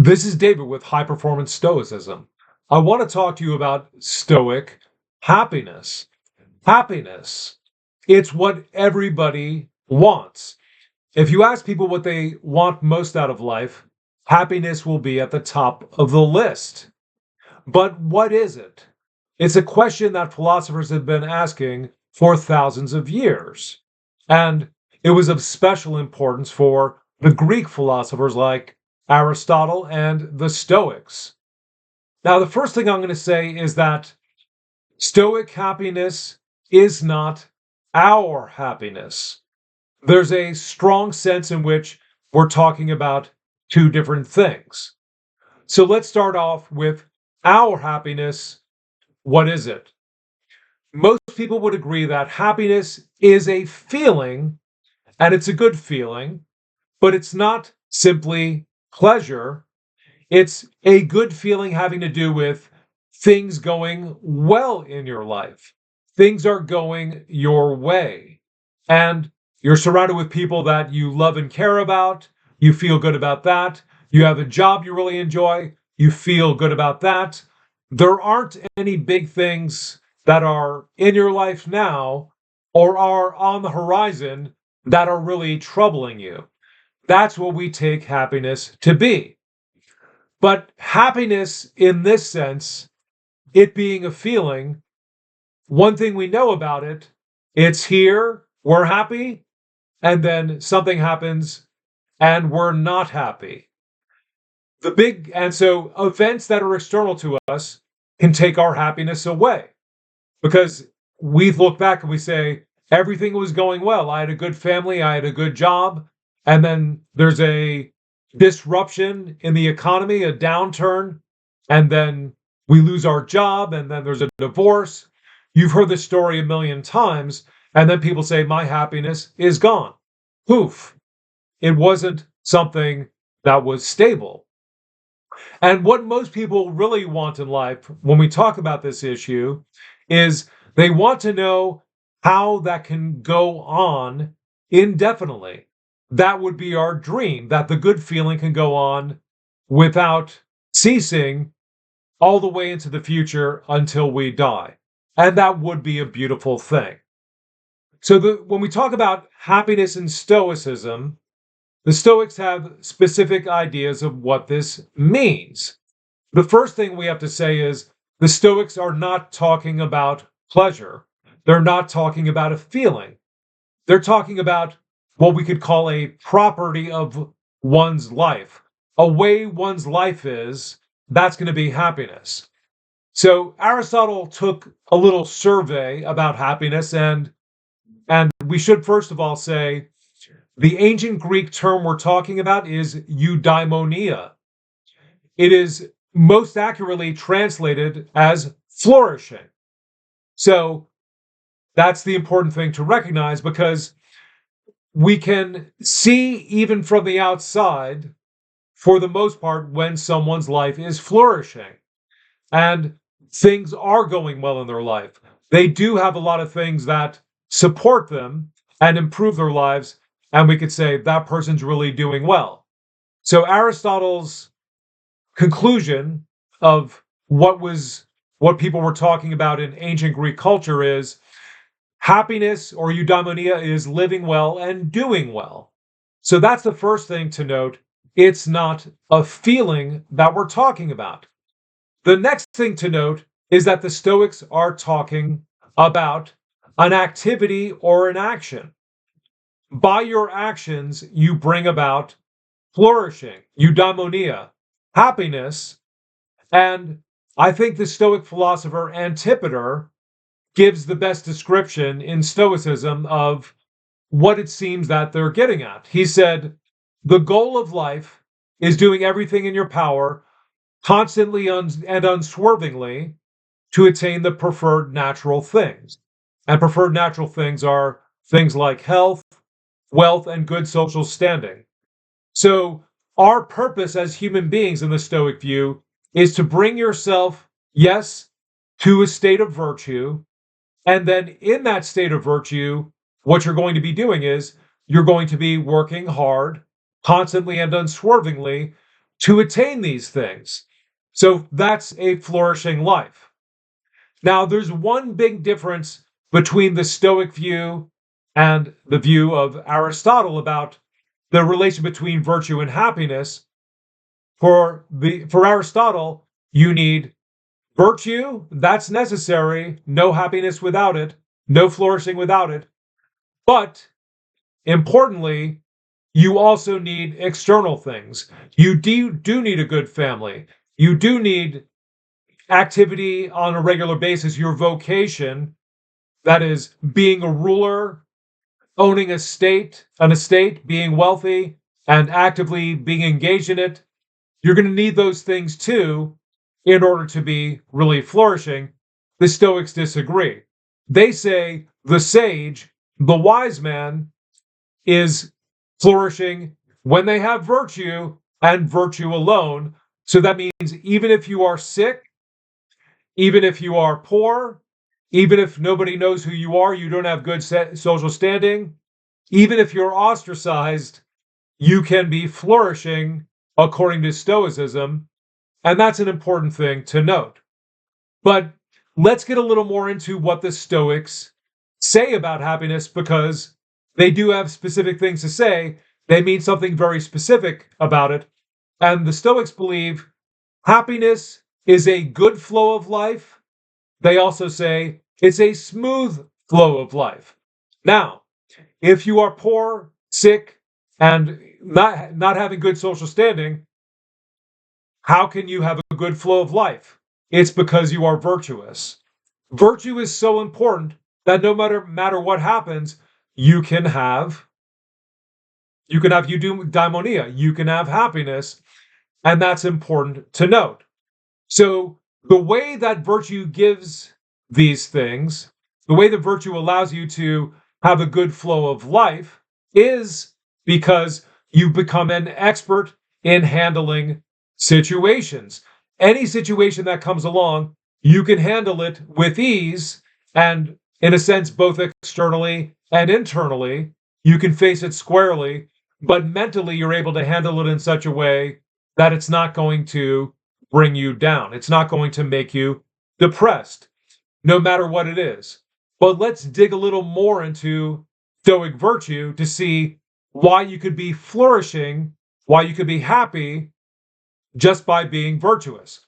This is David with High Performance Stoicism. I want to talk to you about Stoic happiness. Happiness, it's what everybody wants. If you ask people what they want most out of life, happiness will be at the top of the list. But what is it? It's a question that philosophers have been asking for thousands of years. And it was of special importance for the Greek philosophers like Aristotle and the Stoics. Now, the first thing I'm going to say is that Stoic happiness is not our happiness. There's a strong sense in which we're talking about two different things. So let's start off with our happiness. What is it? Most people would agree that happiness is a feeling, and it's a good feeling, but it's not simply pleasure. It's a good feeling having to do with things going well in your life. Things are going your way. And you're surrounded with people that you love and care about. You feel good about that. You have a job you really enjoy. You feel good about that. There aren't any big things that are in your life now or are on the horizon that are really troubling you. That's what we take happiness to be. But happiness, in this sense, it being a feeling, one thing we know about it, it's here, we're happy, and then something happens and we're not happy. And so events that are external to us can take our happiness away because we look back and we say, everything was going well. I had a good family, I had a good job, and then there's a disruption in the economy, a downturn, and then we lose our job, and then there's a divorce. You've heard this story a million times, and then people say, my happiness is gone. Poof. It wasn't something that was stable. And what most people really want in life when we talk about this issue is they want to know how that can go on indefinitely. That would be our dream, that the good feeling can go on without ceasing all the way into the future until we die. And that would be a beautiful thing. So when we talk about happiness and Stoicism, the Stoics have specific ideas of what this means. The first thing we have to say is the Stoics are not talking about pleasure. They're not talking about a feeling. They're talking about what we could call a property of one's life. A way one's life is, that's going to be happiness. So Aristotle took a little survey about happiness, and we should first of all say the ancient Greek term we're talking about is eudaimonia. It is most accurately translated as flourishing. So that's the important thing to recognize because we can see even from the outside, for the most part, when someone's life is flourishing and things are going well in their life. They do have a lot of things that support them and improve their lives, and we could say that person's really doing well. So Aristotle's conclusion of what people were talking about in ancient Greek culture is happiness or eudaimonia is living well and doing well. So that's the first thing to note. It's not a feeling that we're talking about. The next thing to note is that the Stoics are talking about an activity or an action. By your actions, you bring about flourishing, eudaimonia, happiness, and I think the Stoic philosopher Antipater gives the best description in Stoicism of what it seems that they're getting at. He said, the goal of life is doing everything in your power, constantly and unswervingly, to attain the preferred natural things. And preferred natural things are things like health, wealth, and good social standing. So, our purpose as human beings in the Stoic view is to bring yourself, yes, to a state of virtue. And then in that state of virtue, what you're going to be doing is you're going to be working hard, constantly and unswervingly to attain these things. So that's a flourishing life. Now, there's one big difference between the Stoic view and the view of Aristotle about the relation between virtue and happiness. For Aristotle, you need virtue, that's necessary, no happiness without it, no flourishing without it. But importantly, you also need external things. You do need a good family. You do need activity on a regular basis, your vocation, that is being a ruler, owning an estate, being wealthy, and actively being engaged in it. You're going to need those things too in order to be really flourishing. The Stoics disagree. They say the sage, the wise man, is flourishing when they have virtue and virtue alone. So that means even if you are sick, even if you are poor, even if nobody knows who you are, you don't have good social standing, even if you're ostracized, you can be flourishing according to Stoicism. And that's an important thing to note. But let's get a little more into what the Stoics say about happiness, because they do have specific things to say. They mean something very specific about it. And the Stoics believe happiness is a good flow of life. They also say it's a smooth flow of life. Now, if you are poor, sick, and not having good social standing, how can you have a good flow of life? It's because you are virtuous. Virtue is so important that no matter what happens, you can have eudaimonia, you can have happiness, and that's important to note. So the way that virtue gives these things, the way that virtue allows you to have a good flow of life, is because you become an expert in handling situations. Any situation that comes along, you can handle it with ease, and in a sense, both externally and internally. You can face it squarely, but mentally, you're able to handle it in such a way that it's not going to bring you down. It's not going to make you depressed, no matter what it is. But let's dig a little more into Stoic virtue to see why you could be flourishing, why you could be happy just by being virtuous.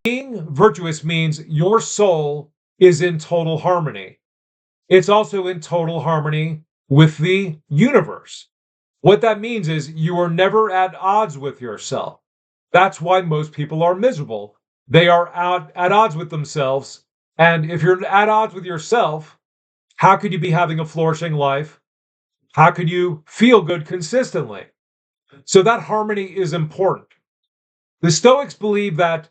Being virtuous means your soul is in total harmony. It's also in total harmony with the universe. What that means is you are never at odds with yourself. That's why most people are miserable. They are at odds with themselves. And if you're at odds with yourself, how could you be having a flourishing life? How could you feel good consistently? So that harmony is important. The Stoics believe that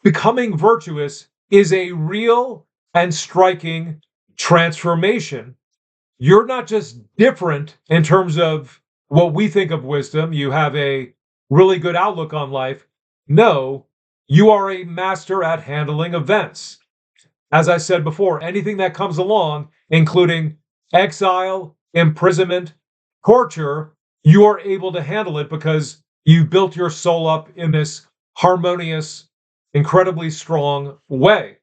becoming virtuous is a real and striking transformation. You're not just different in terms of what we think of wisdom. You have a really good outlook on life. No, you are a master at handling events. As I said before, anything that comes along, including exile, imprisonment, torture, you are able to handle it because you built your soul up in this harmonious, incredibly strong way.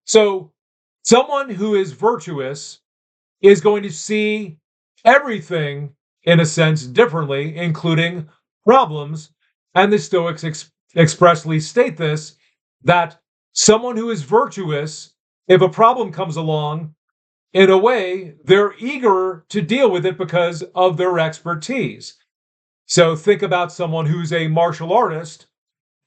So, someone who is virtuous is going to see everything, in a sense, differently, including problems. And the Stoics expressly state this, that someone who is virtuous, if a problem comes along, in a way, they're eager to deal with it because of their expertise. So think about someone who's a martial artist.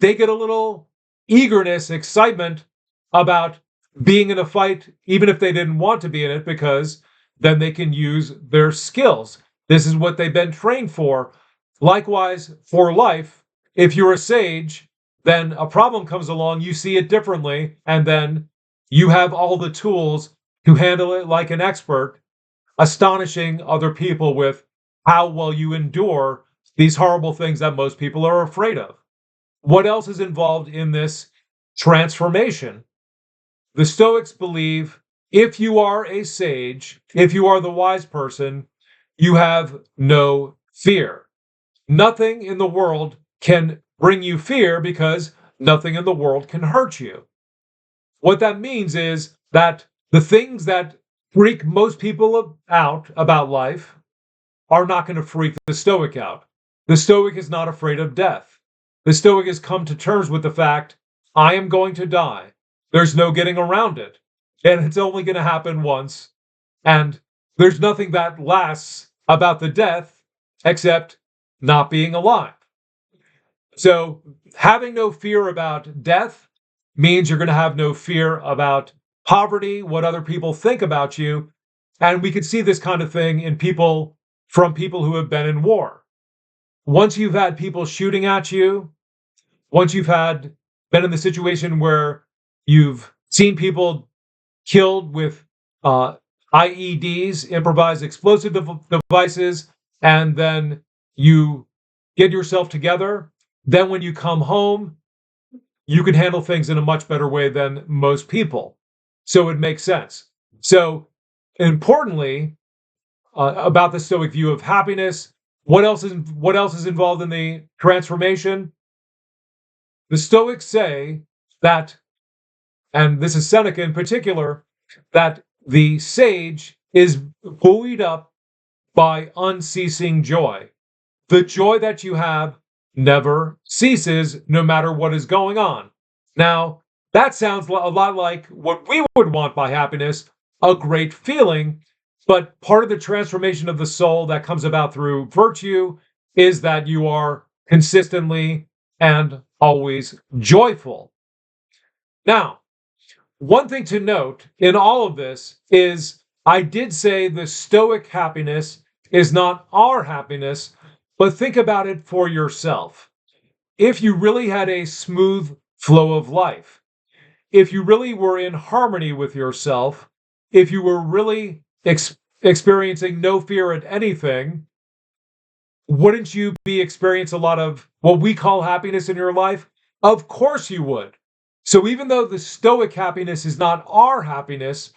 They get a little eagerness, excitement about being in a fight, even if they didn't want to be in it, because then they can use their skills. This is what they've been trained for. Likewise, for life, if you're a sage, then a problem comes along, you see it differently, and then you have all the tools to handle it like an expert, astonishing other people with how well you endure these horrible things that most people are afraid of. What else is involved in this transformation? The Stoics believe if you are a sage, if you are the wise person, you have no fear. nothing in the world can bring you fear because nothing in the world can hurt you. What that means is that the things that freak most people out about life are not going to freak the Stoic out. The Stoic is not afraid of death. The Stoic has come to terms with the fact, I am going to die. There's no getting around it. And it's only going to happen once. And there's nothing that lasts about the death except not being alive. So having no fear about death means you're going to have no fear about poverty, what other people think about you. And we could see this kind of thing in people from people who have been in war. Once you've had people shooting at you, once you've been in the situation where you've seen people killed with IEDs, improvised explosive devices, and then you get yourself together, then when you come home, you can handle things in a much better way than most people. So it makes sense. So importantly, about the Stoic view of happiness, what else is involved in the transformation? The Stoics say that, and this is Seneca in particular, that the sage is buoyed up by unceasing joy. The joy that you have never ceases, no matter what is going on. Now, that sounds a lot like what we would want by happiness, a great feeling, but part of the transformation of the soul that comes about through virtue is that you are consistently and always joyful. Now, one thing to note in all of this is I did say the Stoic happiness is not our happiness, but think about it for yourself. If you really had a smooth flow of life, if you really were in harmony with yourself, if you were really experiencing no fear at anything, wouldn't you be experiencing a lot of what we call happiness in your life? Of course you would. So even though the Stoic happiness is not our happiness,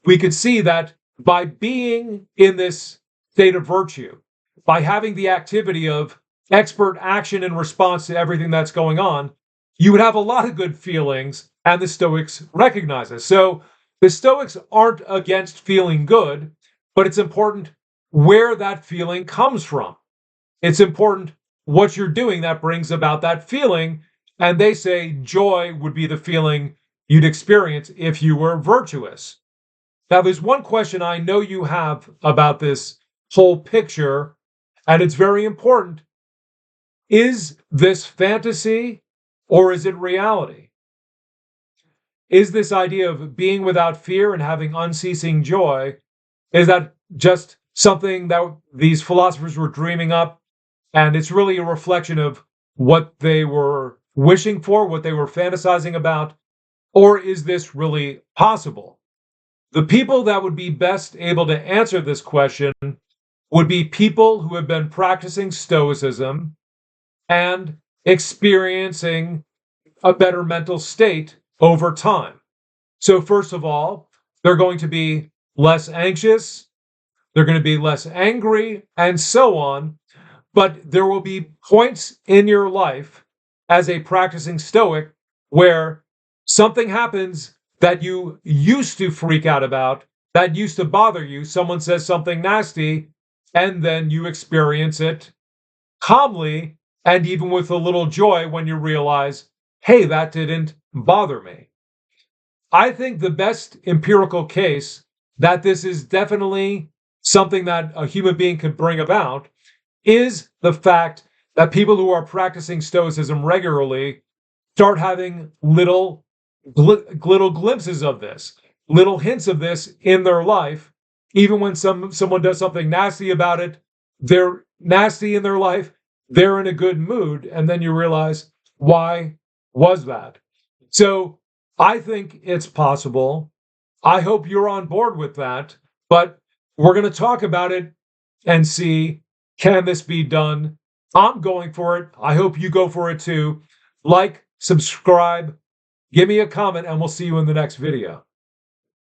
we could see that by being in this state of virtue, by having the activity of expert action in response to everything that's going on, you would have a lot of good feelings, and the Stoics recognize this. So the Stoics aren't against feeling good, but it's important where that feeling comes from. It's important what you're doing that brings about that feeling. And they say joy would be the feeling you'd experience if you were virtuous. Now, there's one question I know you have about this whole picture, and it's very important. Is this fantasy or is it reality? Is this idea of being without fear and having unceasing joy, is that just something that these philosophers were dreaming up, and it's really a reflection of what they were wishing for, what they were fantasizing about, or is this really possible? The people that would be best able to answer this question would be people who have been practicing Stoicism and experiencing a better mental state over time. So first of all, they're going to be less anxious, they're going to be less angry, and so on. But there will be points in your life as a practicing Stoic where something happens that you used to freak out about, that used to bother you. Someone says something nasty, and then you experience it calmly and even with a little joy when you realize, hey, that didn't bother me. I think the best empirical case that this is definitely something that a human being could bring about is the fact that people who are practicing Stoicism regularly start having little glimpses of this, little hints of this in their life. Even when someone does something nasty about it, they're nasty in their life, they're in a good mood, and then you realize, why was that? So I think it's possible. I hope you're on board with that, but we're going to talk about it and see, can this be done? I'm going for it. I hope you go for it too. Like, subscribe, give me a comment, and we'll see you in the next video.